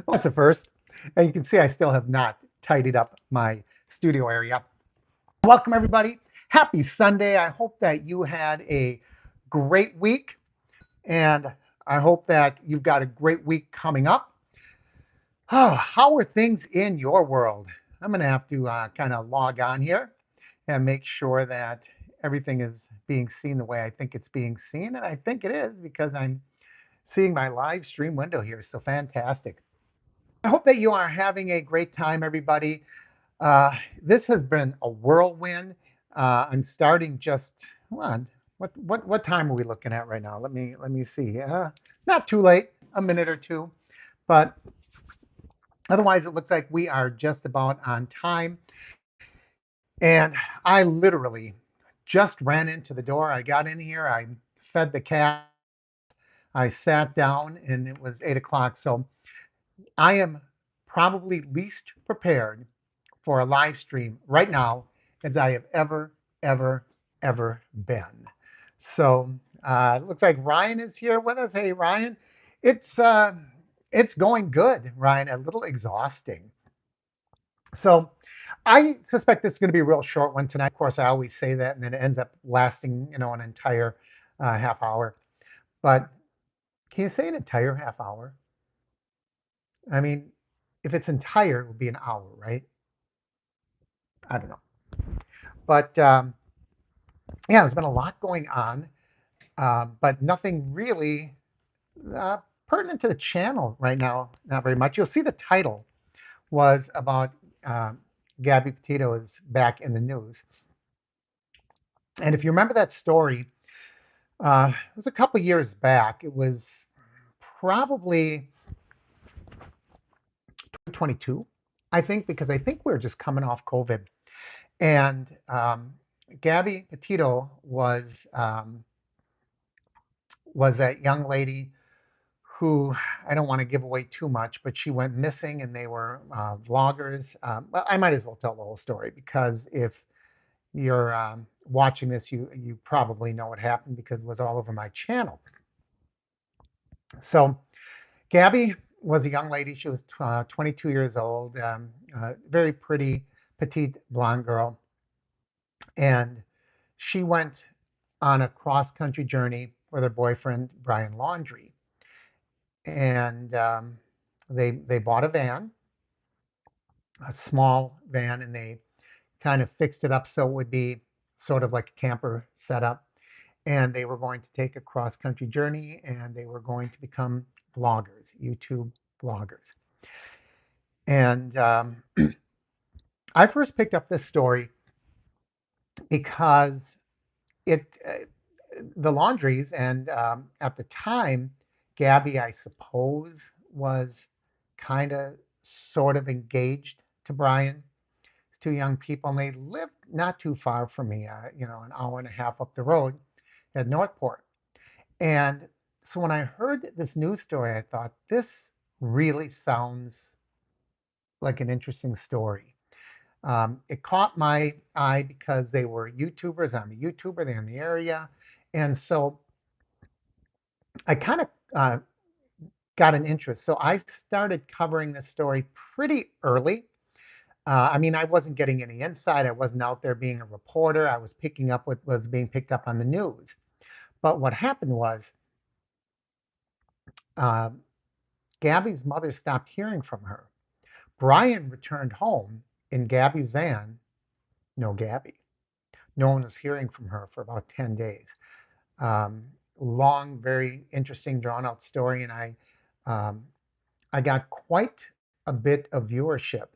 Well, that's a first. And you can see I still have not tidied up my studio area. Welcome, everybody. Happy Sunday. I hope that you had a great week, and I hope that you've got a great week coming up. Oh, how are things in your world? I'm going to have to kind of log on here and make sure that everything is being seen the way I think it's being seen. And I think it is because I'm seeing my live stream window here. So fantastic. I hope that you are having a great time, everybody. Uh, this has been a whirlwind. I'm starting just hold on. What time are we looking at right now? Let me see. Not too late, a minute or two, but otherwise it looks like we are just about on time. And I literally just ran into the door. I got in here. I fed the cats. I sat down, and it was 8 o'clock. So I am probably least prepared for a live stream right now as I have ever been. So it looks like Ryan is here with us. Hey, Ryan, it's uh, it's going good, Ryan. A little exhausting. So I suspect this is going to be a real short one tonight. Of course, I always say that, and then it ends up lasting, an entire half hour. But can you say an entire half hour? I mean, if it's entire, it would be an hour, right? I don't know. But yeah, there's been a lot going on, but nothing really uh, pertinent to the channel right now. Not very much. You'll see the title was about um, Gabby Petito is back in the news. And if you remember that story, it was a couple years back. It was probably 2022, I think, because I think we were just coming off COVID. And Gabby Petito was that young lady who I don't want to give away too much, but she went missing, and they were vloggers. Well, I might as well tell the whole story because if you're watching this, you probably know what happened because it was all over my channel. So Gabby was a young lady. She was 22 years old, very pretty, petite blonde girl, and she went on a cross country journey with her boyfriend Brian Laundrie, and they bought a van, a small van, and they kind of fixed it up so it would be sort of like a camper setup. And they were going to take a cross country journey, and they were going to become vloggers, YouTube vloggers. And I first picked up this story because it the Laundries, and at the time, Gabby, I suppose, was kind of sort of engaged to Brian. It's two young people, and they lived not too far from me, an hour and a half up the road at Northport. And so when I heard this news story, I thought this really sounds like an interesting story. It caught my eye because they were YouTubers. I'm a YouTuber. They're in the area. And so I kind of got an interest. So I started covering this story pretty early. I mean, I wasn't getting any insight. I wasn't out there being a reporter. I was picking up what was being picked up on the news. But what happened was uh, Gabby's mother stopped hearing from her. Brian returned home in Gabby's van. No Gabby. No one was hearing from her for about 10 days. Long, very interesting, drawn out story. And um, I got quite a bit of viewership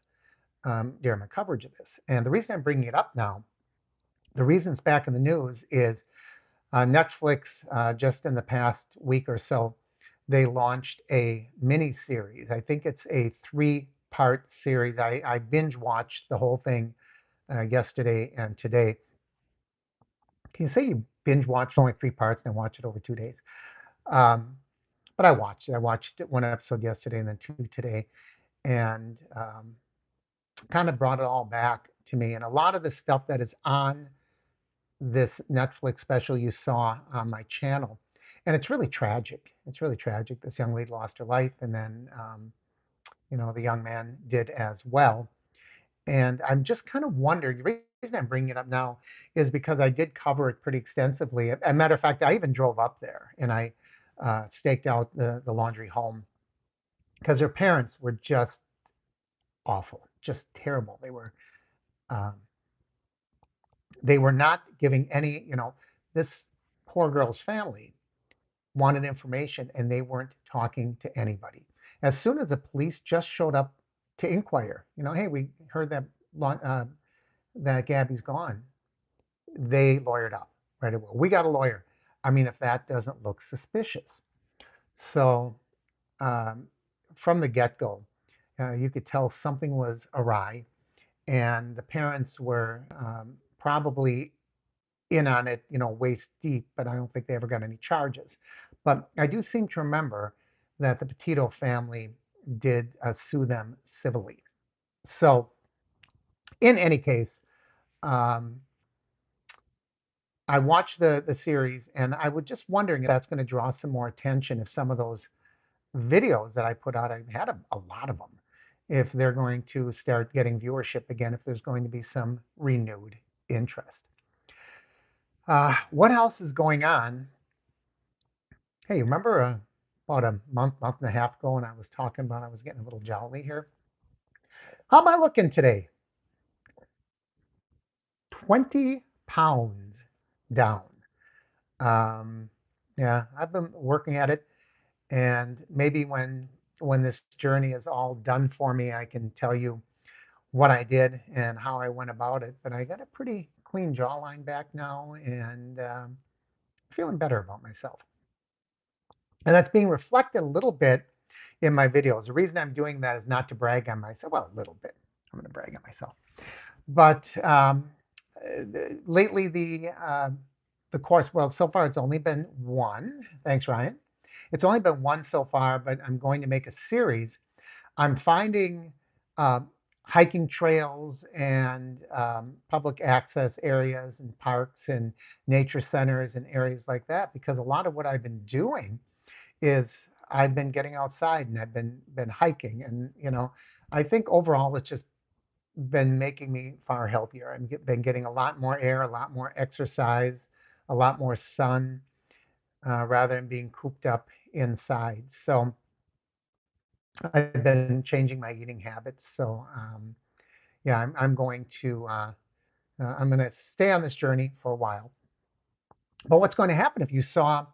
during my coverage of this. And the reason I'm bringing it up now, the reason it's back in the news is Netflix, just in the past week or so, they launched a mini series. I think it's a three-part series. I binge watched the whole thing yesterday and today. Can you say you binge watched only three parts and watch it over 2 days? Um, but I watched it. I watched one episode yesterday and then two today, and kind of brought it all back to me. And a lot of the stuff that is on this Netflix special you saw on my channel, and it's really tragic. It's really tragic. This young lady lost her life, and then the young man did as well. And I'm just kind of wondering, the reason I'm bringing it up now is because I did cover it pretty extensively. As a matter of fact, I even drove up there and I staked out the laundry home because their parents were just awful, just terrible. Um, they were not giving any, this poor girl's family wanted information and they weren't talking to anybody. As soon as the police just showed up to inquire, hey, we heard that Gabby's gone, they lawyered up right away. We got a lawyer. I mean, if that doesn't look suspicious. So um, from the get-go, you could tell something was awry, and the parents were probably in on it, waist deep, but I don't think they ever got any charges. But I do seem to remember that the Petito family did sue them civilly. So in any case, um, I watched the series and I was just wondering if that's going to draw some more attention if some of those videos that I put out, I had a lot of them, if they're going to start getting viewership again, if there's going to be some renewed interest. What else is going on? Hey, remember about a month and a half ago when I was talking about I was getting a little jolly here? How am I looking today? 20 pounds down. Um, yeah, I've been working at it, and maybe when this journey is all done for me, I can tell you what I did and how I went about it. But I got a pretty clean jawline back now, and feeling better about myself. And that's being reflected a little bit in my videos. The reason I'm doing that is not to brag on myself. Well, a little bit. I'm going to brag on myself. But lately, the course, well, so far it's only been one. Thanks, Ryan. It's only been one so far, but I'm going to make a series. I'm finding uh, hiking trails and public access areas and parks and nature centers and areas like that because a lot of what I've been doing is I've been getting outside and I've been hiking and I think overall it's just been making me far healthier. Been getting a lot more air, a lot more exercise, a lot more sun rather than being cooped up inside. So I've been changing my eating habits. So yeah, I'm going to stay on this journey for a while. But what's going to happen if you saw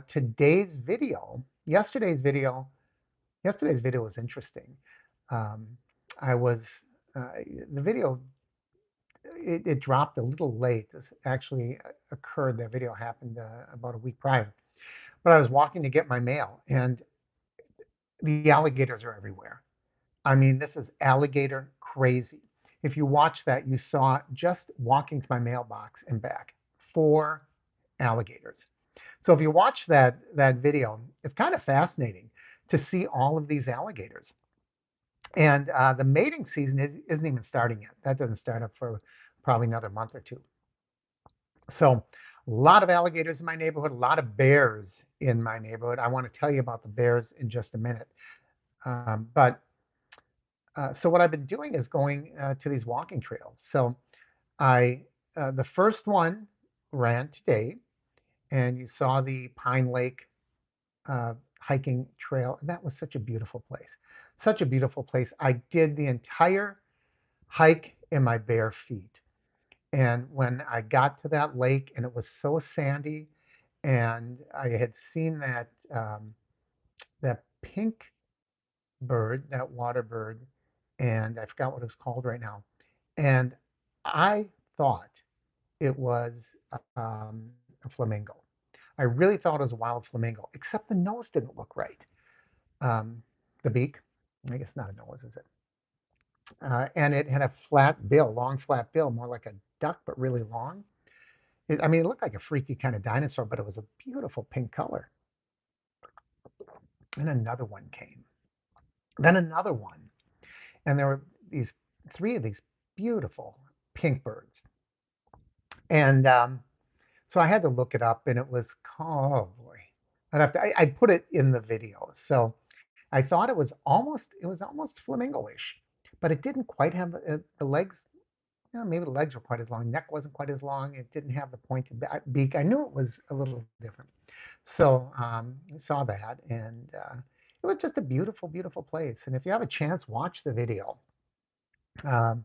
today's video, yesterday's video was interesting. Um, I was the video it dropped a little late. This actually occurred. That video happened about a week prior. But I was walking to get my mail, and the alligators are everywhere. I mean, this is alligator crazy. If you watch that, you saw just walking to my mailbox and back 4 alligators. So if you watch that video, it's kind of fascinating to see all of these alligators. And the mating season isn't even starting yet. That doesn't start up for probably another month or two. So a lot of alligators in my neighborhood, a lot of bears in my neighborhood. I want to tell you about the bears in just a minute. But so what I've been doing is going to these walking trails. So the first one ran today, and you saw the Pine Lake hiking trail. That was such a beautiful place. Such a beautiful place. I did the entire hike in my bare feet. And when I got to that lake, and it was so sandy, and I had seen that pink bird, that water bird, and I forgot what it was called right now. And I thought it was a flamingo. I really thought it was a wild flamingo, except the nose didn't look right. Um, the beak, I guess not a nose, is it? And it had a flat bill, long flat bill, more like a duck, but really long. I mean, it looked like a freaky kind of dinosaur, but it was a beautiful pink color. And another one came. Then another one. And there were these 3 of these beautiful pink birds. And so I had to look it up, and it was, oh boy. I put it in the video. So I thought it was almost flamingo-ish, but it didn't quite have the legs. Maybe the legs were quite as long. Neck wasn't quite as long. It didn't have the pointed beak. I knew it was a little different. So I saw that, and it was just a beautiful, beautiful place. And if you have a chance, watch the video. Um,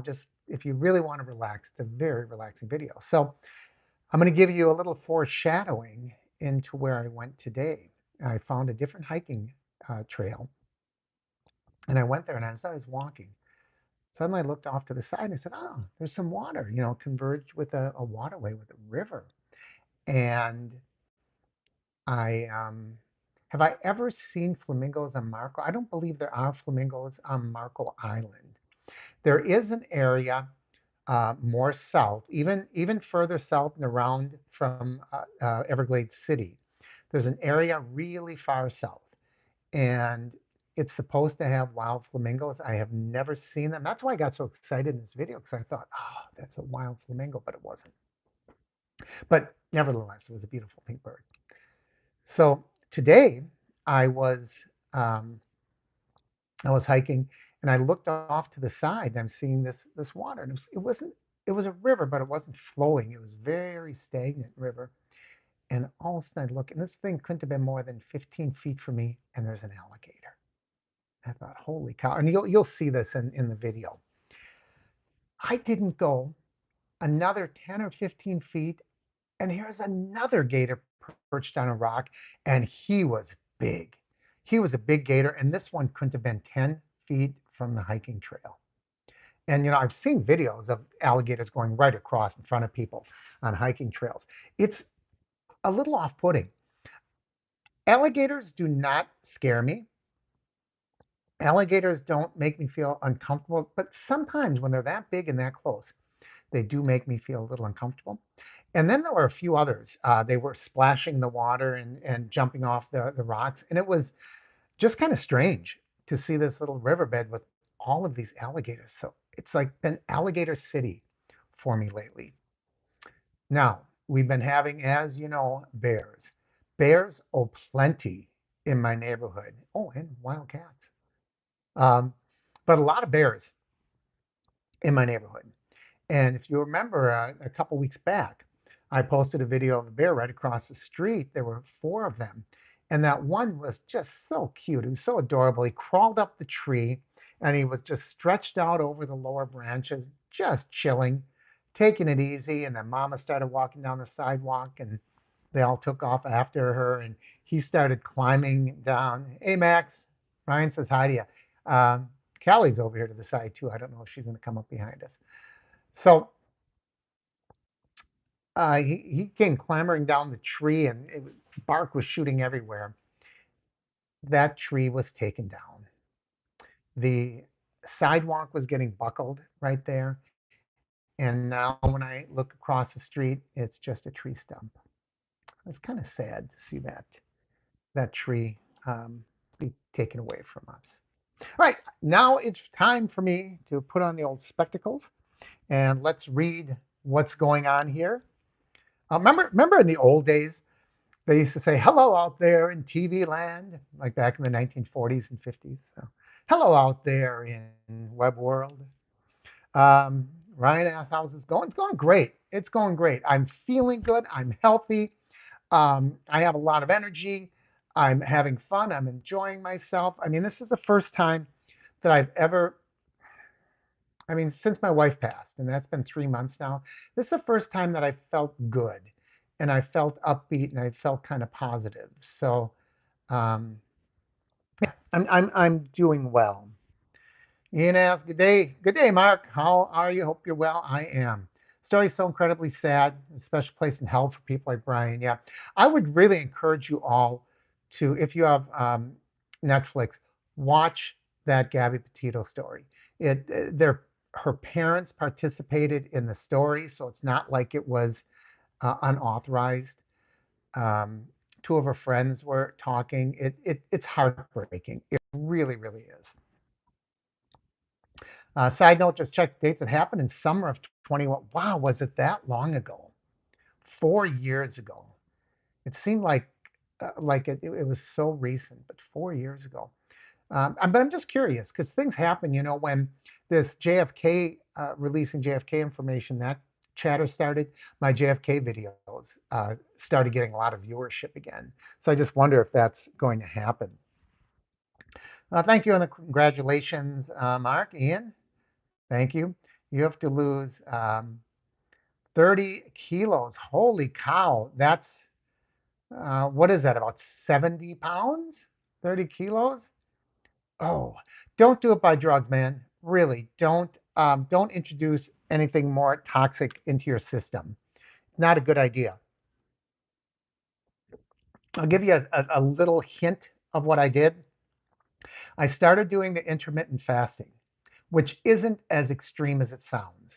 just if you really want to relax, it's a very relaxing video. So I'm going to give you a little foreshadowing into where I went today. I found a different hiking trail, and I went there, and as I was walking, suddenly I looked off to the side and I said, "Oh, there's some water, converged with a waterway with a river." And I have I ever seen flamingos on Marco? I don't believe there are flamingos on Marco Island. There is an area more south, even further south and around from Everglades City. There's an area really far south, and it's supposed to have wild flamingos. I have never seen them. That's why I got so excited in this video because I thought, oh, that's a wild flamingo, but it wasn't. But nevertheless, it was a beautiful pink bird. So today I was um, I was hiking and I looked off to the side and I'm seeing this water. And it was a river, but it wasn't flowing. It was very stagnant river. And all of a sudden I look, and this thing couldn't have been more than 15 feet from me, and there's an alligator. I thought, holy cow. And you'll see this in the video. I didn't go another 10 or 15 feet, and here's another gator perched on a rock, and he was big. He was a big gator, and this one couldn't have been 10 feet from the hiking trail. And I've seen videos of alligators going right across in front of people on hiking trails. It's a little off-putting. Alligators do not scare me. Alligators don't make me feel uncomfortable, but sometimes when they're that big and that close, they do make me feel a little uncomfortable. And then there were a few others. They were splashing the water and jumping off the rocks. And it was just kind of strange to see this little riverbed with all of these alligators. So it's like been alligator city for me lately. Now, we've been having, as you know, bears. Bears, oh, plenty in my neighborhood. Oh, and wild cats. Um, but a lot of bears in my neighborhood. And if you remember a couple weeks back, I posted a video of a bear right across the street. There were four of them. And that one was just so cute. He was so adorable. He crawled up the tree and he was just stretched out over the lower branches, just chilling, taking it easy. And then Mama started walking down the sidewalk and they all took off after her. And he started climbing down. Hey, Max. Ryan says hi to you. Callie's over here to the side too. I don't know if she's going to come up behind us. So he came clambering down the tree, and bark was shooting everywhere. That tree was taken down. The sidewalk was getting buckled right there. And now when I look across the street, it's just a tree stump. It's kind of sad to see that tree be taken away from us. All right, now it's time for me to put on the old spectacles and let's read what's going on here. Remember in the old days, they used to say, hello out there in TV land, like back in the 1940s and 50s. So, hello out there in web world. Ryan asked, how's this going? It's going great. It's going great. I'm feeling good. I'm healthy. I have a lot of energy. I'm having fun. I'm enjoying myself. I mean, this is the first time that I've ever, since my wife passed, and that's been 3 months now, this is the first time that I felt good and I felt upbeat and I felt kind of positive. So, yeah, I'm doing well. Ian asks, good day, Mark. How are you? Hope you're well. I am. Story is so incredibly sad, a special place in hell for people like Brian. Yeah, I would really encourage you all to, if you have Netflix, watch that Gabby Petito story. Her parents participated in the story, so it's not like it was unauthorized. Um, Two of her friends were talking. It's heartbreaking. It really, really is. Side note, just check the dates. It happened in summer of 21. Wow, was it that long ago? 4 years ago. It seemed like like it was so recent, but 4 years ago. But I'm just curious because things happen, when this JFK, releasing JFK information, that chatter started, my JFK videos started getting a lot of viewership again. So I just wonder if that's going to happen. Thank you and the congratulations, Mark. Ian, thank you. You have to lose 30 kilos. Holy cow. That's, what is that, about 70 pounds? 30 kilos? Oh, don't do it by drugs, man. Really, don't introduce anything more toxic into your system. Not a good idea. I'll give you a little hint of what I did. I started doing the intermittent fasting, which isn't as extreme as it sounds.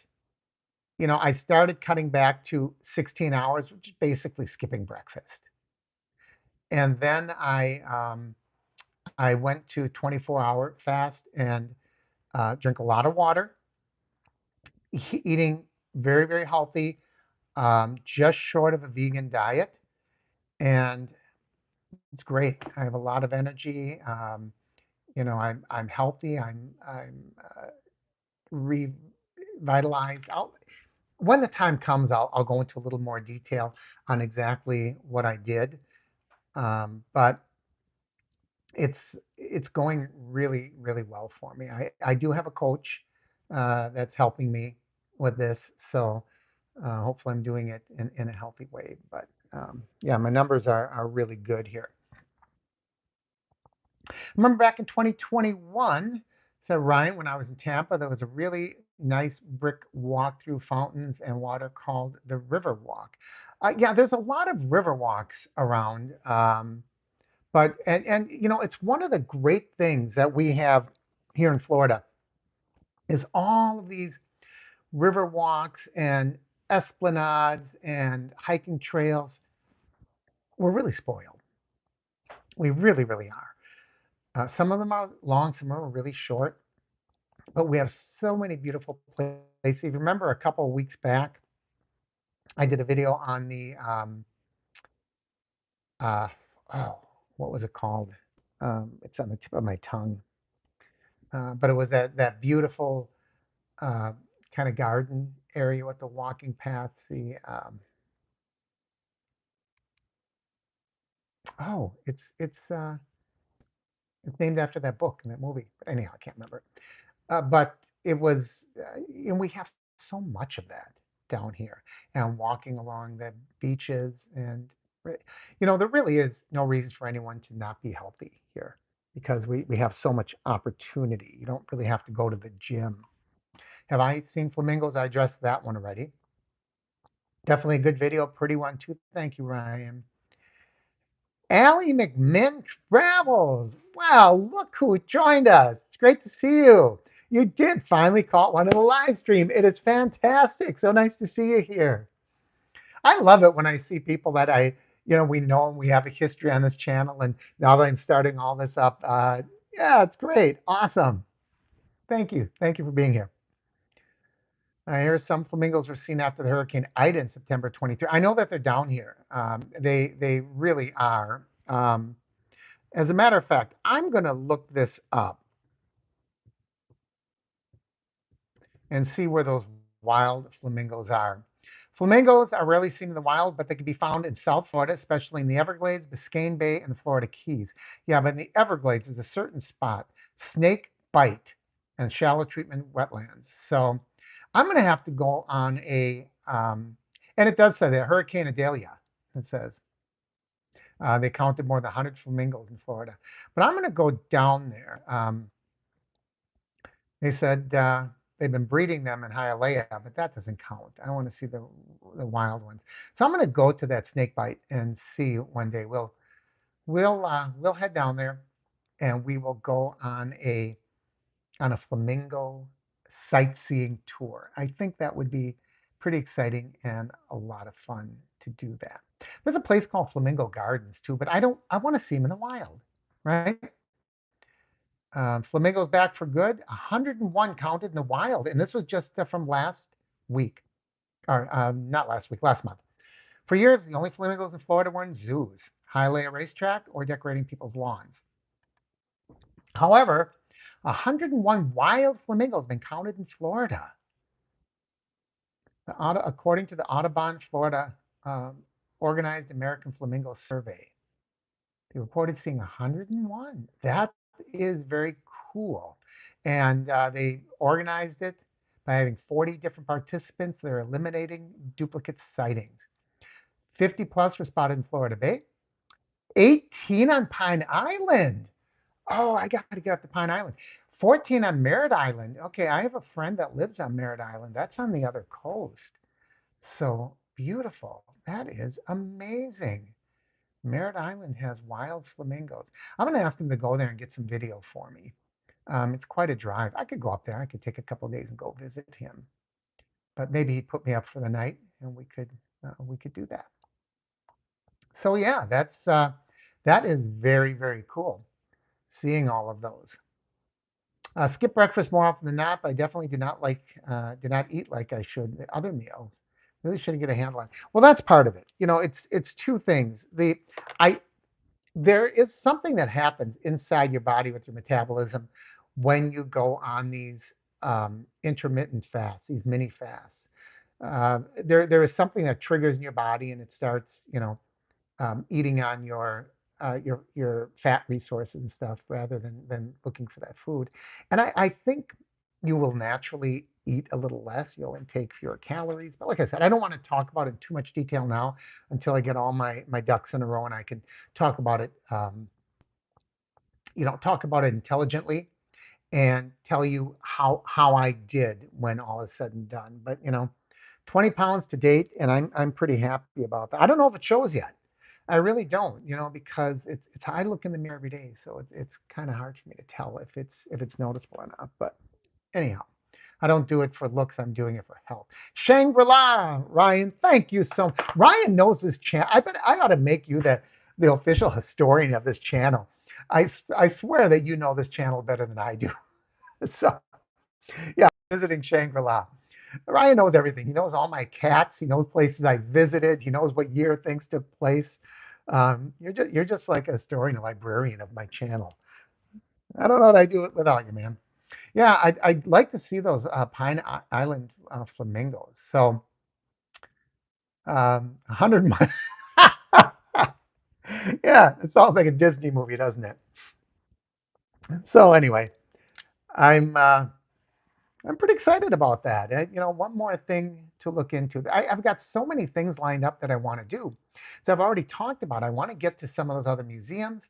I started cutting back to 16 hours, which is basically skipping breakfast. And then I went to 24-hour fast and drink a lot of water, eating very, very healthy, just short of a vegan diet. And it's great. I have a lot of energy. I'm healthy. I'm revitalized. When the time comes, I'll go into a little more detail on exactly what I did. But it's going really, really well for me. I do have a coach that's helping me with this, so hopefully I'm doing it in a healthy way. But yeah, my numbers are really good here. Remember back in 2021, said Ryan, when I was in Tampa, there was a really nice brick walk through fountains and water called the River Walk. Yeah, there's a lot of river walks around. But and it's one of the great things that we have here in Florida is all of these river walks and esplanades and hiking trails. We're really spoiled. We really, really are. Some of them are long, some of them are really short, but we have so many beautiful places. If you remember a couple of weeks back, I did a video on the uh, oh, what was it called? It's on the tip of my tongue. But it was that beautiful uh, kind of garden area with the walking paths. Oh, it's named after that book and that movie. But anyhow, I can't remember. But it was, and we have so much of that down here. And walking along the beaches, and there really is no reason for anyone to not be healthy here because we have so much opportunity. You don't really have to go to the gym. Have I seen flamingos? I addressed that one already. Definitely a good video, pretty one too. Thank you, Ryan. Allie McMinn Travels. Wow, look who joined us. It's great to see you. You did finally caught one of the live stream. It is fantastic. So nice to see you here. I love it when I see people that we know and we have a history on this channel, and now that I'm starting all this up, yeah, it's great. Awesome. Thank you. Thank you for being here. I hear some flamingos were seen after the Hurricane Ida in September 23. I know that they're down here. They really are. As a matter of fact, I'm going to look this up and see where those wild flamingos are. Flamingos are rarely seen in the wild, but they can be found in South Florida, especially in the Everglades, Biscayne Bay, and the Florida Keys. Yeah, but in the Everglades is a certain spot, snake bite and shallow treatment wetlands. So I'm going to have to go on and it does say that Hurricane Idalia, it says. They counted more than 100 flamingos in Florida. But I'm going to go down there. They said they've been breeding them in Hialeah, but that doesn't count. I want to see the wild ones. So I'm going to go to that snake bite and see one day. We'll head down there and we will go on a flamingo sightseeing tour. I think that would be pretty exciting and a lot of fun to do that. There's a place called Flamingo Gardens too, but I want to see them in the wild, right? Flamingos back for good. 101 counted in the wild, and this was just from last week, or not last week, last month. For years, the only flamingos in Florida were in zoos. highway, a racetrack, or decorating people's lawns. However, 101 wild flamingos have been counted in Florida. According to the Audubon, Florida Organized American Flamingo Survey, they reported seeing 101. That is very cool. And they organized it by having 40 different participants. They're eliminating duplicate sightings. 50 plus were spotted in Florida Bay, 18 on Pine Island. Oh, I got to get up to Pine Island. 14 on Merritt Island. Okay, I have a friend that lives on Merritt Island. That's on the other coast. So beautiful. That is amazing. Merritt Island has wild flamingos. I'm going to ask him to go there and get some video for me. It's quite a drive. I could go up there. I could take a couple of days and go visit him. But maybe he'd put me up for the night, and we could do that. So yeah, that is very, very cool. Seeing all of those. Skip breakfast more often than not. But I definitely do not eat like I should the other meals. Really should get a handle on. Well, that's part of it. It's two things. I There is something that happens inside your body with your metabolism when you go on these intermittent fasts, these mini fasts. There is something that triggers in your body, and it starts, eating on your fat resources and stuff rather than looking for that food. And I think you will naturally eat a little less. You'll intake fewer calories. But like I said, I don't want to talk about it in too much detail now until I get all my ducks in a row and I can talk about it, talk about it intelligently and tell you how I did when all is said and done. But 20 pounds to date, and I'm pretty happy about that. I don't know if it shows yet. I really don't, because it's I look in the mirror every day, so it's kind of hard for me to tell if it's noticeable or not. But anyhow, I don't do it for looks. I'm doing it for health. Shangri-La, Ryan, thank you so much. Ryan knows this channel. I bet I ought to make you the official historian of this channel. I swear that you know this channel better than I do. So yeah, visiting Shangri-La. Ryan knows everything. He knows all my cats. He knows places I visited. He knows what year things took place. You're just like a historian, a librarian of my channel. I don't know what I do without you, man. Yeah, I'd like to see those Pine Island flamingos. So 100 miles. Yeah, it sounds like a Disney movie, doesn't it? So anyway, I'm uh, I'm pretty excited about that. One more thing to look into. I've got so many things lined up that I want to do. So I've already talked about. I want to get to some of those other museums.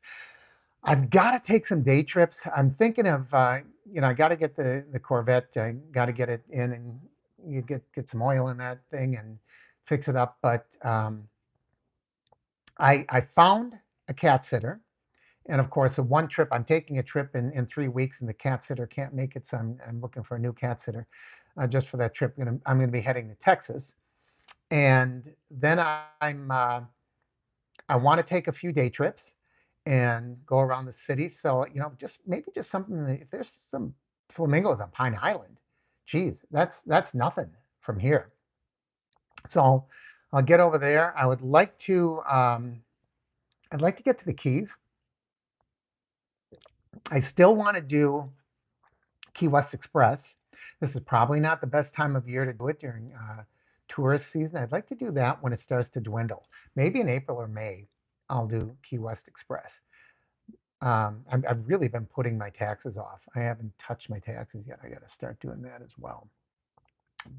I've got to take some day trips. I'm thinking of, I got to get the Corvette. I got to get it in and you get some oil in that thing and fix it up. But I found a cat sitter. And of course, the one trip, I'm taking a trip in 3 weeks and the cat sitter can't make it. So I'm looking for a new cat sitter just for that trip. I'm going to be heading to Texas. And then I want to take a few day trips and go around the city. So, just something, if there's some flamingos on Pine Island, geez, that's nothing from here. So I'll get over there. I'd like to get to the Keys. I still want to do Key West Express. This is probably not the best time of year to do it during tourist season. I'd like to do that when it starts to dwindle. Maybe in April or May, I'll do Key West Express. I've really been putting my taxes off. I haven't touched my taxes yet. I got to start doing that as well.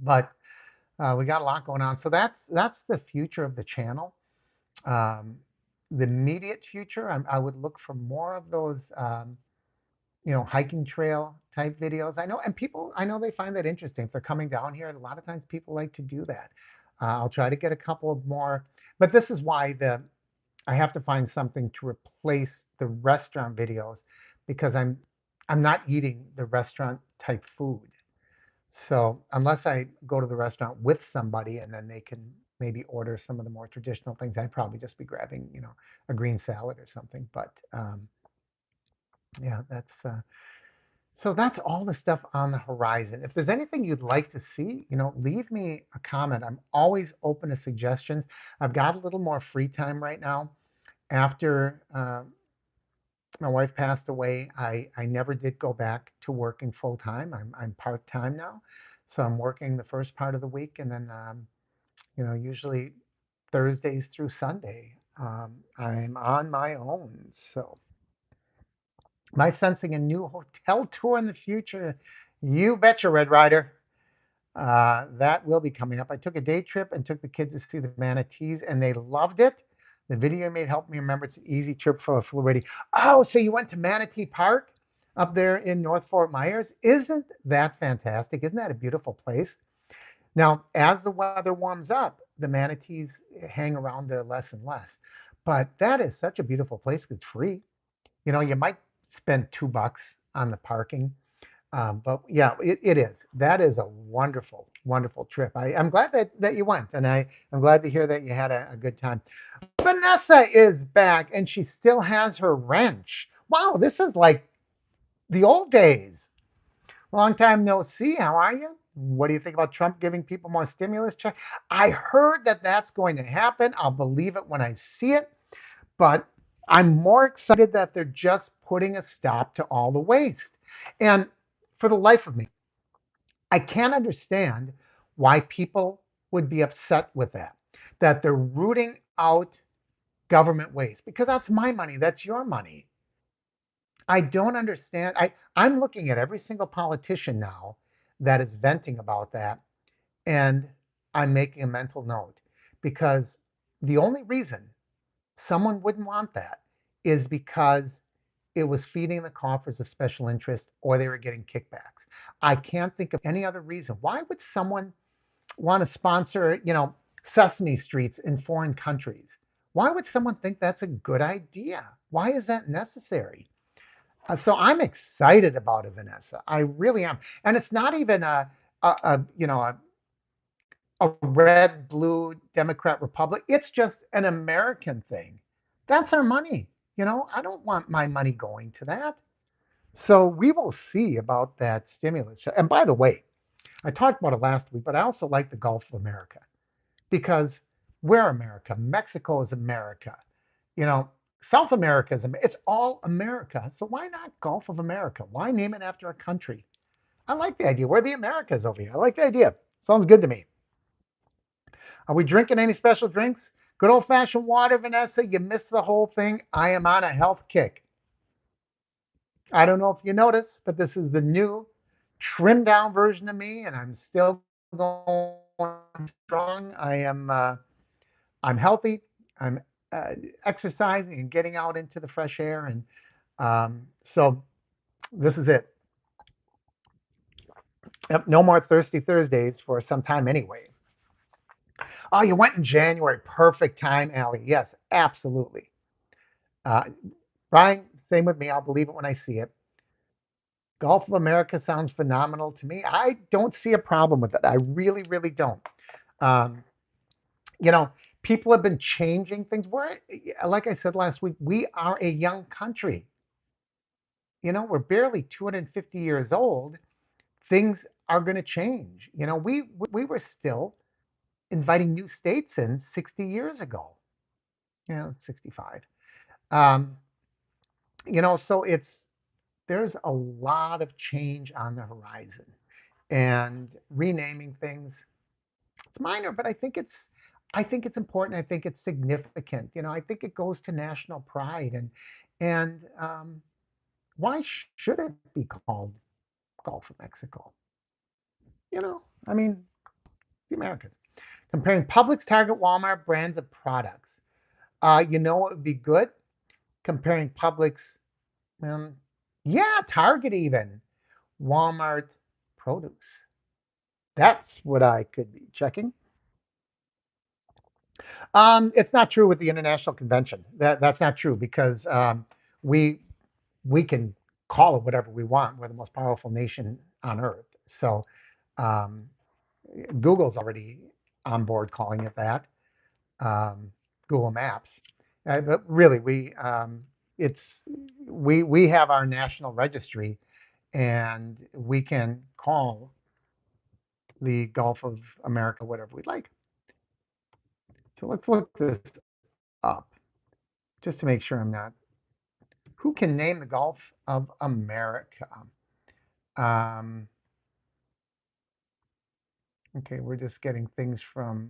But we got a lot going on. So that's the future of the channel. Um, the immediate future, I would look for more of those, hiking trail type videos. I know, and I know they find that interesting. If they're coming down here, a lot of times people like to do that. I'll try to get a couple of more, but this is why I have to find something to replace the restaurant videos because I'm not eating the restaurant type food. So unless I go to the restaurant with somebody and then they can maybe order some of the more traditional things, I'd probably just be grabbing, a green salad or something. But yeah, that's all the stuff on the horizon. If there's anything you'd like to see, leave me a comment. I'm always open to suggestions. I've got a little more free time right now. After my wife passed away, I never did go back to working full time. I'm part time now, so I'm working the first part of the week, and then usually Thursdays through Sunday, I'm on my own. So, am I sensing a new hotel tour in the future? You betcha, Red Rider. That will be coming up. I took a day trip and took the kids to see the manatees, and they loved it. The video you made helped me remember it's an easy trip for a Florida. Oh, so you went to Manatee Park up there in North Fort Myers? Isn't that fantastic? Isn't that a beautiful place? Now, as the weather warms up, the manatees hang around there less and less. But that is such a beautiful place. It's free. You might spend $2 on the parking, but yeah, it is. That is a wonderful, wonderful trip. I'm glad that you went, and I'm glad to hear that you had a good time. Vanessa is back, and she still has her wrench. Wow, this is like the old days. Long time no see. How are you? What do you think about Trump giving people more stimulus check? I heard that that's going to happen. I'll believe it when I see it, but I'm more excited that they're just putting a stop to all the waste. And for the life of me, I can't understand why people would be upset with that they're rooting out government waste because that's my money, that's your money. I don't understand. I'm looking at every single politician now that is venting about that, and I'm making a mental note because the only reason someone wouldn't want that is because it was feeding the coffers of special interest or they were getting kickbacks. I can't think of any other reason. Why would someone want to sponsor, Sesame Streets in foreign countries? Why would someone think that's a good idea? Why is that necessary? So I'm excited about it, Vanessa. I really am. And it's not even a red, blue, Democrat, Republic. It's just an American thing. That's our money. I don't want my money going to that. So we will see about that stimulus. And by the way, I talked about it last week, but I also like the Gulf of America because we're America. Mexico is America. You know, South America is it's all America. So why not Gulf of America? Why name it after a country? I like the idea. We're the Americas over here. I like the idea. Sounds good to me. Are we drinking any special drinks? Good old fashioned water, Vanessa. You missed the whole thing. I am on a health kick. I don't know if you noticed, but this is the new trimmed down version of me, and I'm still going strong. I'm healthy. I'm exercising and getting out into the fresh air, and so this is it. Yep, no more thirsty Thursdays for some time anyway. Oh, you went in January. Perfect time, Allie. Yes, absolutely. Uh, Brian, same with me. I'll believe it when I see it. Gulf of America sounds phenomenal to me. I don't see a problem with it. I really, really don't. Um, you know, People have been changing things. Like I said last week, we are a young country. We're barely 250 years old. Things are going to change. We were still inviting new states in 60 years ago. 65. Um, so there's a lot of change on the horizon, and renaming things, it's minor, but I think it's important. I think it's significant. I think it goes to national pride, and why should it be called Gulf of Mexico? I mean, the Americans. Comparing Publix, Target, Walmart brands of products. What would be good? Comparing Publix, um, yeah, Target even, Walmart produce. That's what I could be checking. It's not true with the international convention. That's not true because we we can call it whatever we want. We're the most powerful nation on earth. So um, Google's already on board calling it that. Um, Google Maps, but really, it's we have our national registry, and we can call the Gulf of America whatever we'd like. So let's look this up. just to make sure I'm not. Who can name the Gulf of America? Um, okay, we're just getting things from.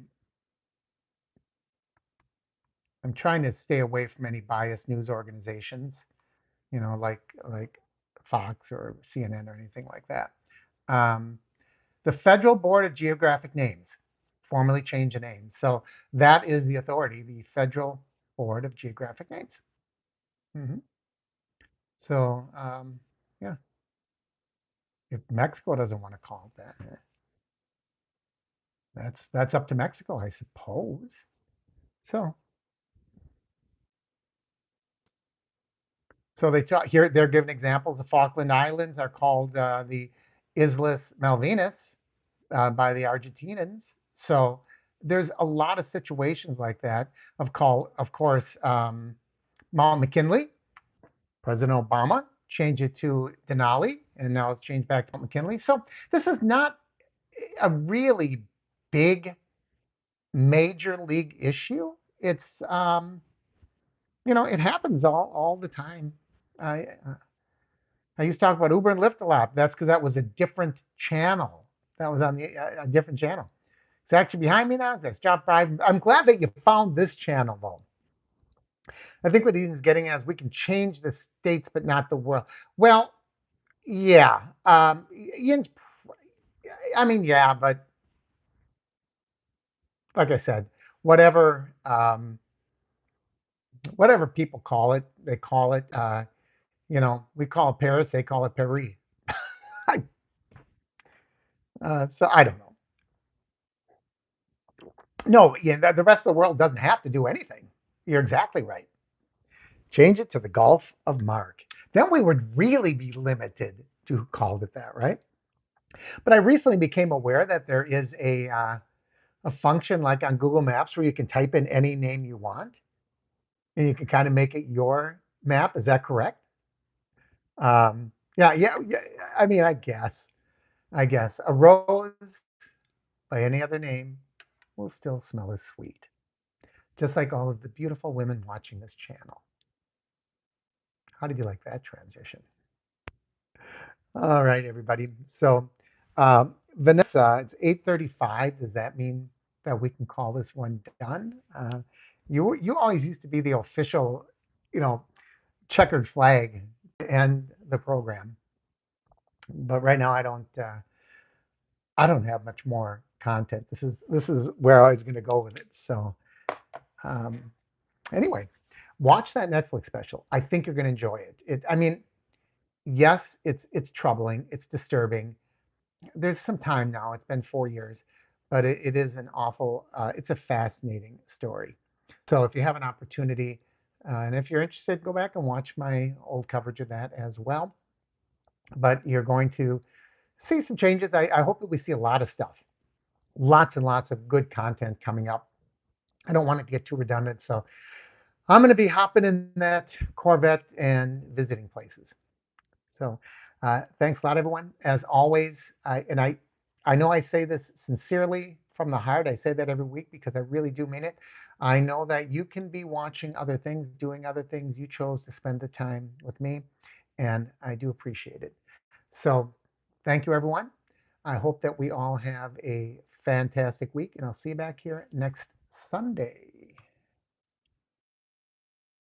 I'm trying to stay away from any biased news organizations, like Fox or CNN or anything like that. Um, the Federal Board of Geographic Names formally changed the name. So that is the authority, the Federal Board of Geographic Names. Hmm. So, yeah, if Mexico doesn't want to call it that, that's up to Mexico, I suppose. So, so they talk here. They're giving examples. The Falkland Islands are called the Islas Malvinas by the Argentinians. So there's a lot of situations like that. Of course, Mount McKinley. President Obama changed it to Denali, and now it's changed back to Mount McKinley. So this is not a really big major league issue. It's it happens all the time. I I used to talk about Uber and Lyft a lot. That's because that was a different channel. That was on a different channel. It's actually behind me now. That's Job 5. I'm glad that you found this channel, though. I think what Ian's getting at is we can change the states, but not the world. Well, yeah. Ian's, I mean, yeah, but like I said, whatever, whatever people call it, they call it. We call it Paris, they call it Paris. So I don't know. No, yeah, the rest of the world doesn't have to do anything. You're exactly right. Change it to the Gulf of Mark. Then we would really be limited to who called it that, right? But I recently became aware that there is a function like on Google Maps where you can type in any name you want and you can kind of make it your map. Is that correct? Yeah, yeah, yeah. I mean, I guess a rose by any other name will still smell as sweet, just like all of the beautiful women watching this channel. How did you like that transition? All right, everybody. So, Vanessa, it's 8:35. Does that mean that we can call this one done? You always used to be the official, you know, checkered flag to end the program, but right now I don't have much more content. This is where I was going to go with it. So, um, anyway, watch that Netflix special. I think you're going to enjoy it. I mean, yes, it's troubling, it's disturbing. There's some time now. It's been 4 years, but it is an awful. It's a fascinating story. So if you have an opportunity, and if you're interested, go back and watch my old coverage of that as well. But you're going to see some changes. I hope that we see a lot of stuff, lots and lots of good content coming up. I don't want it to get too redundant, so I'm going to be hopping in that Corvette and visiting places. So thanks a lot, everyone. As always, I know I say this sincerely from the heart. I say that every week because I really do mean it. I know that you can be watching other things, doing other things. You chose to spend the time with me, and I do appreciate it. So thank you, everyone. I hope that we all have a fantastic week, and I'll see you back here next Sunday.